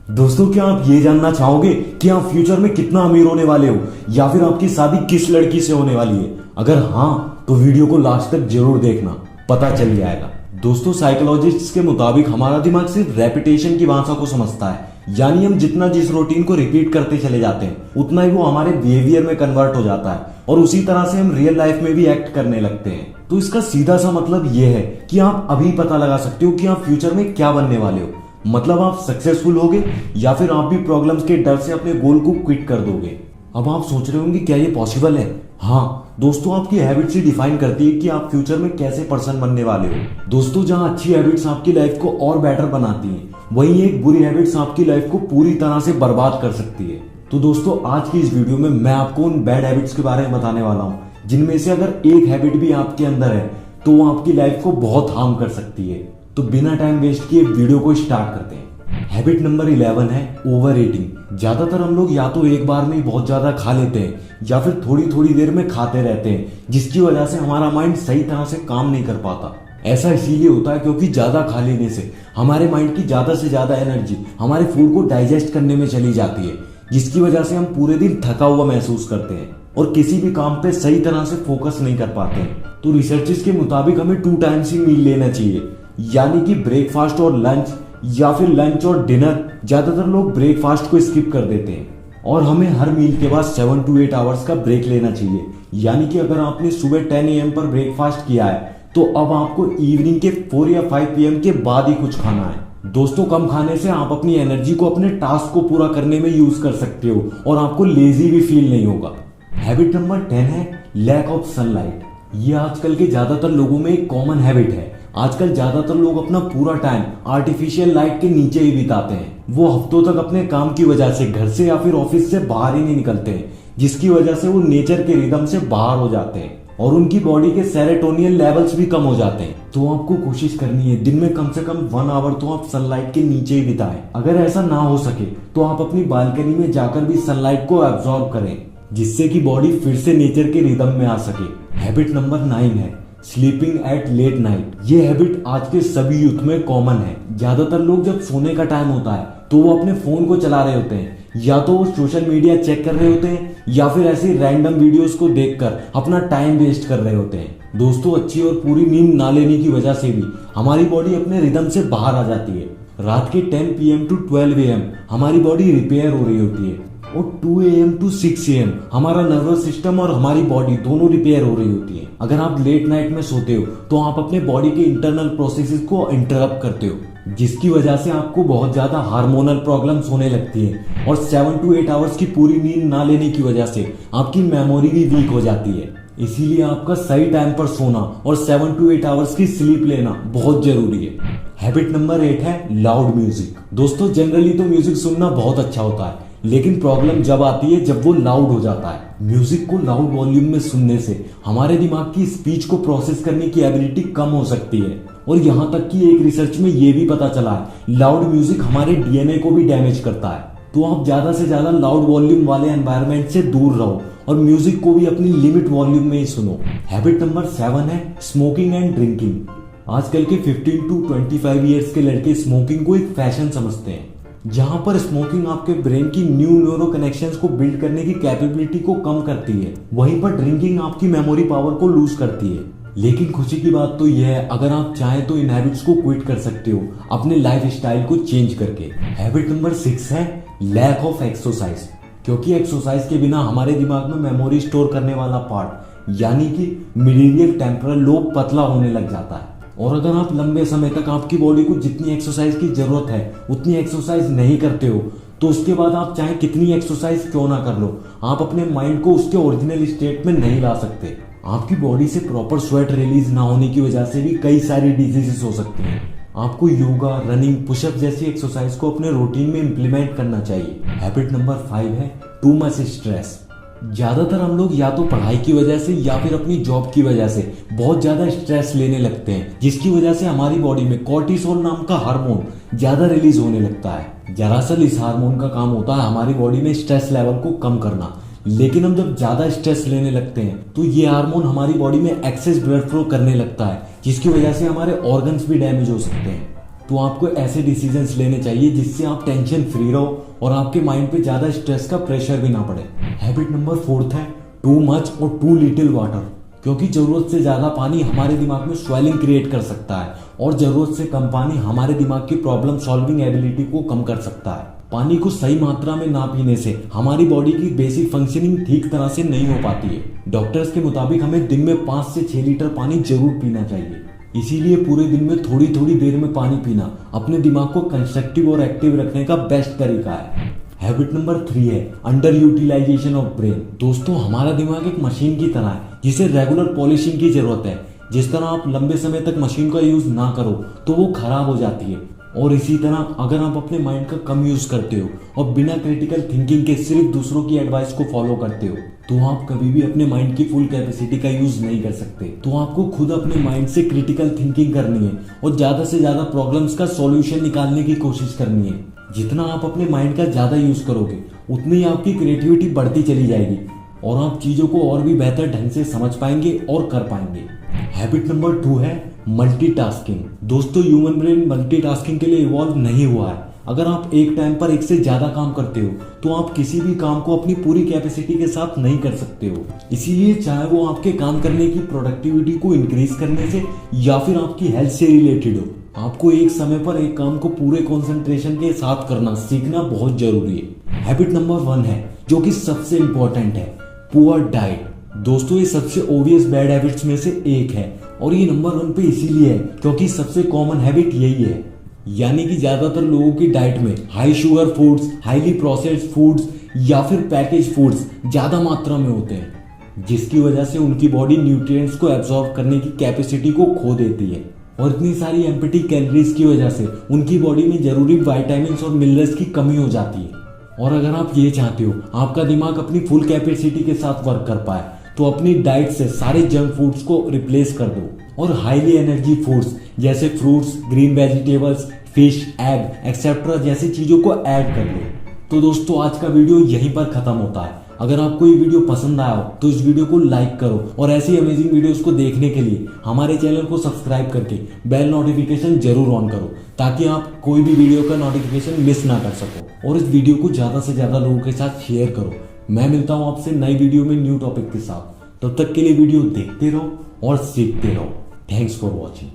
दोस्तों, क्या आप ये जानना चाहोगे कि आप फ्यूचर में कितना अमीर होने वाले हो या फिर आपकी शादी किस लड़की से होने वाली है? अगर हाँ तो वीडियो को लास्ट तक जरूर देखना, पता चल जाएगा। दोस्तों, साइकोलॉजिस्ट के मुताबिक हमारा दिमाग सिर्फ रेपिटेशन की भाषा को समझता है, यानी हम जितना जिस रूटीन को रिपीट करते चले जाते हैं उतना ही वो हमारे बिहेवियर में कन्वर्ट हो जाता है और उसी तरह से हम रियल लाइफ में भी एक्ट करने लगते हैं। तो इसका सीधा सा मतलब ये है कि आप अभी पता लगा सकते हो कि आप फ्यूचर में क्या बनने वाले हो। मतलब आप सक्सेसफुल होगे या फिर आप भी प्रॉब्लम्स के डर से अपने गोल को क्विट कर दोगे। अब आप सोच रहे होंगे क्या ये पॉसिबल है? हाँ दोस्तों, आपकी हैबिट्स ही डिफाइन करती है कि आप फ्यूचर में कैसे पर्सन बनने वाले हो। दोस्तों, जहाँ अच्छी हैबिट्स आपकी लाइफ को और बेटर बनाती हैं, वहीं एक बुरी हैबिट्स आपकी लाइफ को पूरी तरह से बर्बाद कर सकती है। तो दोस्तों, आज की इस वीडियो में मैं आपको उन बैड हैबिट्स के बारे में बताने वाला हूँ जिनमें से अगर एक हैबिट भी आपके अंदर है तो वो आपकी लाइफ को बहुत हार्म कर सकती है। तो बिना टाइम वेस्ट किए वीडियो को स्टार्ट करते हैं। हैबिट नंबर 11 है ओवर ईटिंग। ज्यादातर हम लोग या तो एक बार में ही बहुत ज्यादा खा लेते हैं या फिर थोड़ी थोड़ी देर में खाते रहते हैं, जिसकी वजह से हमारा माइंड सही तरह से काम नहीं कर पाता। ऐसा इसीलिए होता है क्योंकि ज्यादा खा लेने से हमारे माइंड की ज्यादा से ज्यादा एनर्जी हमारे फूड को डाइजेस्ट करने में चली जाती है, जिसकी वजह से हम पूरे दिन थका हुआ महसूस करते हैं और किसी भी काम पे सही तरह से फोकस नहीं कर पाते हैं। तो रिसर्चेस के मुताबिक हमें 2 टाइम्स ही मील लेना चाहिए, यानी कि ब्रेकफास्ट और लंच या फिर लंच और डिनर। ज्यादातर लोग ब्रेकफास्ट को स्किप कर देते हैं और हमें हर मील के बाद 7 to 8 आवर्स का ब्रेक लेना चाहिए। यानी कि अगर आपने सुबह 10 AM पर ब्रेकफास्ट किया है तो अब आपको इवनिंग के 4 या 5 PM के बाद ही कुछ खाना है। दोस्तों, कम खाने से आप अपनी एनर्जी को अपने टास्क को पूरा करने में यूज कर सकते हो और आपको लेजी भी फील नहीं होगा। हैबिट नंबर 10 है लैक ऑफ सनलाइट। ये आजकल के ज्यादातर लोगों में एक कॉमन हैबिट है। आजकल ज्यादातर लोग अपना पूरा टाइम आर्टिफिशियल लाइट के नीचे ही बिताते हैं। वो हफ्तों तक अपने काम की वजह से घर से या फिर ऑफिस से बाहर ही नहीं निकलते हैं, जिसकी वजह से वो नेचर के रिदम से बाहर हो जाते हैं और उनकी बॉडी के सेरोटोनिन लेवल्स भी कम हो जाते हैं। तो आपको कोशिश करनी है दिन में कम से कम 1 आवर तो आप सनलाइट के नीचे ही बिताएं। अगर ऐसा ना हो सके तो आप अपनी बालकनी में जाकर भी सनलाइट को एब्जॉर्ब करें, जिससे कि बॉडी फिर से नेचर के रिदम में आ सके। हैबिट नंबर 9 है स्लीपिंग एट लेट नाइट। ये हैबिट आज के सभी यूथ में कॉमन है। ज्यादातर लोग जब सोने का टाइम होता है तो वो अपने फोन को चला रहे होते हैं, या तो वो सोशल मीडिया चेक कर रहे होते हैं या फिर ऐसी रैंडम वीडियोस को देखकर अपना टाइम वेस्ट कर रहे होते हैं। दोस्तों, अच्छी और पूरी नींद ना लेने की वजह से भी हमारी बॉडी अपने रिदम से बाहर आ जाती है। रात के 10 PM to 12 AM हमारी बॉडी रिपेयर हो रही होती है और 2 AM to 6 AM हमारा नर्वस सिस्टम और हमारी बॉडी दोनों रिपेयर हो रही होती है। अगर आप लेट नाइट में सोते हो तो आप अपने बॉडी के इंटरनल प्रोसेसेस को इंटरप्ट करते हो, जिसकी वजह से आपको बहुत ज्यादा हार्मोनल प्रॉब्लम्स होने लगती है और 7 to 8 आवर्स की पूरी नींद ना लेने की वजह से आपकी मेमोरी भी वीक हो जाती है। इसीलिए आपका सही टाइम पर सोना और 7 to 8 आवर्स की स्लीप लेना बहुत जरूरी है। हैबिट नंबर 8 है लाउड म्यूजिक। दोस्तों, जनरली तो म्यूजिक सुनना बहुत अच्छा होता है, लेकिन प्रॉब्लम जब आती है जब वो लाउड हो जाता है। म्यूजिक को लाउड वॉल्यूम में सुनने से हमारे दिमाग की स्पीच को प्रोसेस करने की एबिलिटी कम हो सकती है और यहाँ तक कि एक रिसर्च में ये भी पता चला है लाउड म्यूजिक हमारे DNA को भी डैमेज करता है। तो आप ज्यादा से ज्यादा लाउड वॉल्यूम वाले एनवायरनमेंट से दूर रहो और म्यूजिक को भी अपनी लिमिट वॉल्यूम में ही सुनो। हैबिट नंबर 7 है स्मोकिंग एंड ड्रिंकिंग। आजकल के 15 to 25 ईयर्स के लड़के स्मोकिंग को एक फैशन समझते हैं, जहां पर स्मोकिंग आपके ब्रेन की न्यूरो कनेक्शंस को बिल्ड करने की कैपेबिलिटी को कम करती है, वहीं पर ड्रिंकिंग आपकी मेमोरी पावर को लूज करती है। लेकिन खुशी की बात तो यह है, अगर आप चाहें तो इन हैबिट्स को क्विट कर सकते हो अपने लाइफ स्टाइल को चेंज करके। हैबिट नंबर 6 है लैक ऑफ एक्सरसाइज। क्योंकि एक्सरसाइज के बिना हमारे दिमाग में मेमोरी स्टोर करने वाला पार्ट यानी कि मीडियल टेम्पोरल लोब पतला होने लग जाता है और अगर आप लंबे समय तक आपकी बॉडी को जितनी एक्सरसाइज की जरूरत है उतनी एक्सरसाइज नहीं करते हो तो उसके बाद आप चाहे कितनी एक्सरसाइज क्यों ना कर लो, आप अपने माइंड को उसके ओरिजिनल स्टेट में नहीं ला सकते। आपकी बॉडी से प्रॉपर स्वेट रिलीज ना होने की वजह से भी कई सारी डिजीजेस हो सकती हैं। आपको योगा, रनिंग, पुशअप जैसी एक्सरसाइज को अपने रूटीन में इंप्लीमेंट करना चाहिए। हैबिट नंबर 5 है टू मच स्ट्रेस। ज्यादातर हम लोग या तो पढ़ाई की वजह से या फिर अपनी जॉब की वजह से बहुत ज्यादा स्ट्रेस लेने लगते हैं, जिसकी वजह से हमारी बॉडी में कॉर्टिसोल नाम का हार्मोन ज्यादा रिलीज होने लगता है। दरअसल इस हार्मोन का काम होता है हमारी बॉडी में स्ट्रेस लेवल को कम करना, लेकिन हम जब ज्यादा स्ट्रेस लेने लगते हैं तो ये हार्मोन हमारी बॉडी में एक्सेस ब्लड फ्लो करने लगता है, जिसकी वजह से हमारे ऑर्गन्स भी डैमेज हो सकते हैं। तो आपको ऐसे डिसीजंस लेने चाहिए जिससे आप टेंशन फ्री रहो और आपके माइंड पे ज्यादा स्ट्रेस का प्रेशर भी ना पड़े। हैबिट नंबर 4 है टू मच और टू लिटिल वाटर। क्योंकि जरूरत से ज्यादा पानी हमारे दिमाग में स्वेलिंग क्रिएट कर सकता है और जरूरत से कम पानी हमारे दिमाग की प्रॉब्लम सॉल्विंग एबिलिटी को कम कर सकता है। पानी को सही मात्रा में ना पीने से हमारी बॉडी की बेसिक फंक्शनिंग ठीक तरह से नहीं हो पाती है। डॉक्टर्स के मुताबिक हमें दिन में 5 से 6 लीटर पानी जरूर पीना चाहिए। इसीलिए पूरे दिन में थोड़ी थोड़ी देर में पानी पीना अपने दिमाग को कंस्ट्रक्टिव और एक्टिव रखने का बेस्ट तरीका है। हैबिट नंबर 3 है अंडर यूटिलाइजेशन ऑफ ब्रेन। दोस्तों, हमारा दिमाग एक मशीन की तरह है जिसे रेगुलर पॉलिशिंग की जरूरत है। जिस तरह आप लंबे समय तक मशीन का यूज ना करो तो वो खराब हो जाती है, और इसी तरह अगर आप अपने माइंड का कम यूज करते हो और बिना क्रिटिकल थिंकिंग के सिर्फ दूसरों की एडवाइस को फॉलो करते हो तो आप कभी भी अपने माइंड की फुल कैपेसिटी का यूज नहीं कर सकते। तो आपको खुद अपने माइंड से क्रिटिकल थिंकिंग करनी है और ज्यादा से ज्यादा प्रॉब्लम्स का सॉल्यूशन निकालने की कोशिश करनी है। जितना आप अपने माइंड का ज्यादा यूज करोगे उतनी आपकी क्रिएटिविटी बढ़ती चली जाएगी और आप चीजों को और भी बेहतर ढंग से समझ पाएंगे और कर पाएंगे। हैबिट नंबर 2 है मल्टीटास्किंग। दोस्तों, ह्यूमन ब्रेन मल्टीटास्किंग के लिए इवॉल्व नहीं हुआ है। अगर आप एक टाइम पर एक से ज्यादा काम करते हो तो आप किसी भी काम को अपनी पूरी कैपेसिटी के साथ नहीं कर सकते हो। इसीलिए चाहे वो आपके काम करने की प्रोडक्टिविटी को इंक्रीज करने से या फिर आपकी हेल्थ से रिलेटेड हो, आपको एक समय पर एक काम को पूरे कंसंट्रेशन के साथ करना सीखना बहुत जरूरी है। हैबिट नंबर 1 है जो कि सबसे इंपॉर्टेंट है, पुअर डाइट। दोस्तों, ये सबसे ओबियस बैड हैबिट्स में से एक है और ये नंबर 1 पे इसीलिए है क्योंकि सबसे कॉमन हैबिट यही है। यानी कि ज्यादातर लोगों की डाइट में high sugar foods, highly processed foods या फिर पैकेज फूड्स ज्यादा मात्रा में होते हैं, जिसकी वजह से उनकी बॉडी न्यूट्रिएंट्स को एब्जॉर्ब करने की कैपेसिटी को खो देती है और इतनी सारी एम्प्टी कैलोरीज की वजह से उनकी बॉडी में जरूरी विटामिन्स और मिनरल्स की कमी हो जाती है। और अगर आप ये चाहते हो आपका दिमाग अपनी फुल कैपेसिटी के साथ वर्क कर पाए तो अपनी डाइट से सारे जंक फूड्स को रिप्लेस कर दो और हाईली एनर्जी फूड्स जैसे fruits, green vegetables, fish, egg etcetera जैसी चीजों को ऐड कर लो। तो दोस्तों, आज का वीडियो यहीं पर खत्म होता है। अगर आपको ये वीडियो पसंद आया हो तो इस वीडियो को लाइक करो और ऐसी अमेजिंग वीडियोस को देखने के लिए हमारे चैनल को सब्सक्राइब करके बेल नोटिफिकेशन जरूर ऑन करो ताकि आप कोई भी वीडियो का नोटिफिकेशन मिस ना कर सको। और इस वीडियो को ज्यादा से ज्यादा लोगों के साथ शेयर करो। मैं मिलता हूं आपसे नई वीडियो में न्यू टॉपिक के साथ। तब तक के लिए वीडियो देखते रहो और सीखते रहो। Thanks for watching.